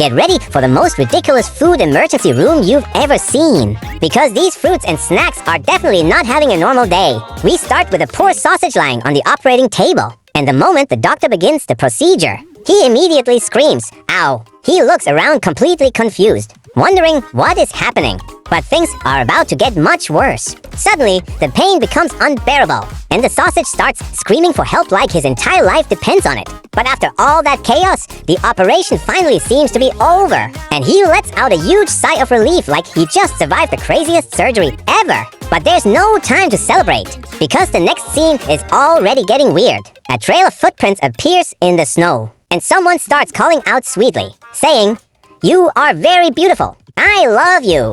get ready for the most ridiculous food emergency room you've ever seen. Because these fruits and snacks are definitely not having a normal day. We start with a poor sausage lying on the operating table. And the moment the doctor begins the procedure, he immediately screams, "Ow!" He looks around completely confused, wondering what is happening. But things are about to get much worse. Suddenly, the pain becomes unbearable, and the sausage starts screaming for help like his entire life depends on it. But after all that chaos, the operation finally seems to be over, and he lets out a huge sigh of relief like he just survived the craziest surgery ever. But there's no time to celebrate, because the next scene is already getting weird. A trail of footprints appears in the snow, and someone starts calling out sweetly, saying, "You are very beautiful. I love you.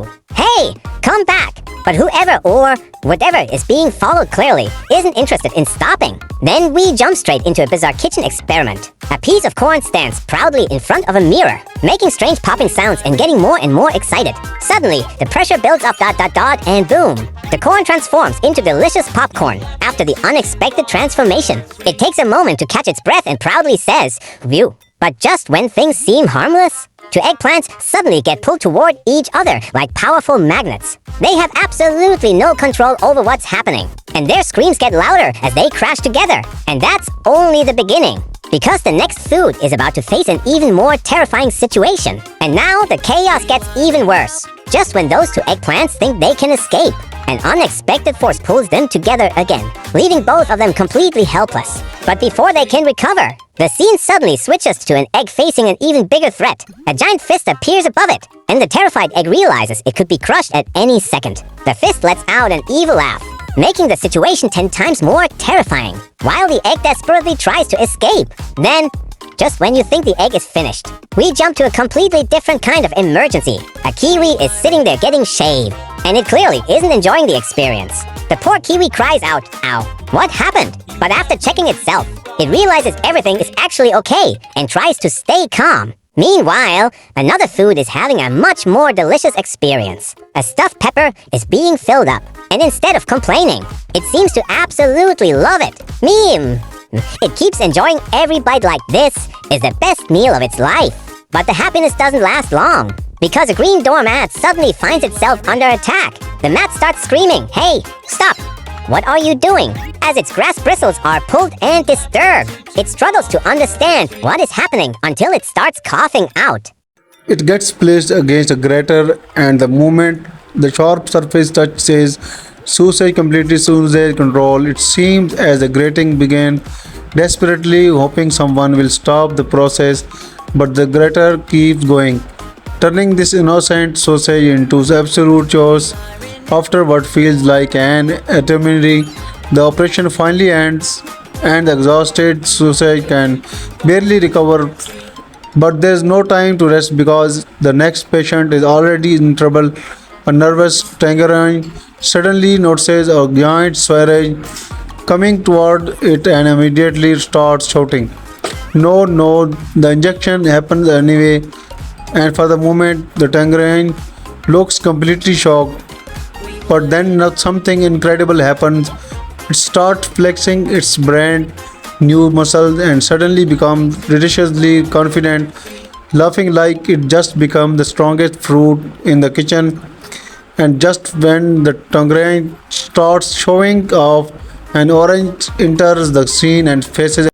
Hey, come back." But whoever or whatever is being followed clearly isn't interested in stopping. Then we jump straight into a bizarre kitchen experiment. A piece of corn stands proudly in front of a mirror, making strange popping sounds and getting more and more excited. Suddenly, the pressure builds up ... and boom! The corn transforms into delicious popcorn after the unexpected transformation. It takes a moment to catch its breath and proudly says, "Phew." But just when things seem harmless, two eggplants suddenly get pulled toward each other like powerful magnets. They have absolutely no control over what's happening, and their screams get louder as they crash together. And that's only the beginning, because the next food is about to face an even more terrifying situation. And now the chaos gets even worse. Just when those two eggplants think they can escape, an unexpected force pulls them together again, leaving both of them completely helpless. But before they can recover, the scene suddenly switches to an egg facing an even bigger threat. A giant fist appears above it, and the terrified egg realizes it could be crushed at any second. The fist lets out an evil laugh, making the situation 10 times more terrifying, while the egg desperately tries to escape. Then, just when you think the egg is finished, we jump to a completely different kind of emergency. A kiwi is sitting there getting shaved, and it clearly isn't enjoying the experience. The poor kiwi cries out, "Ow, what happened?" But after checking itself, it realizes everything is actually okay and tries to stay calm. Meanwhile, another food is having a much more delicious experience. A stuffed pepper is being filled up, and instead of complaining, it seems to absolutely love it. Meme! It keeps enjoying every bite like this is the best meal of its life. But the happiness doesn't last long, because a green doormat suddenly finds itself under attack. The mat starts screaming, "Hey, stop! What are you doing?" As its grass bristles are pulled and disturbed. It struggles to understand what is happening until it starts coughing out. It gets placed against a grater, and the moment the sharp surface touch says "Suicide completely suicide control," it seems as the grating began, desperately hoping someone will stop the process, but the grater keeps going, turning this innocent sausage into absolute chaos. After what feels like an eternity, the operation finally ends, and the exhausted sausage can barely recover. But there's no time to rest because the next patient is already in trouble. A nervous tangerine suddenly notices a giant sausage coming toward it and immediately starts shouting, "No, no!" The injection happens anyway, and for the moment, the tangerine looks completely shocked. But then something incredible happens. It starts flexing its brand new muscles and suddenly becomes ridiculously confident, laughing like it just become the strongest fruit in the kitchen. And just when the tangerine starts showing off, an orange enters the scene and faces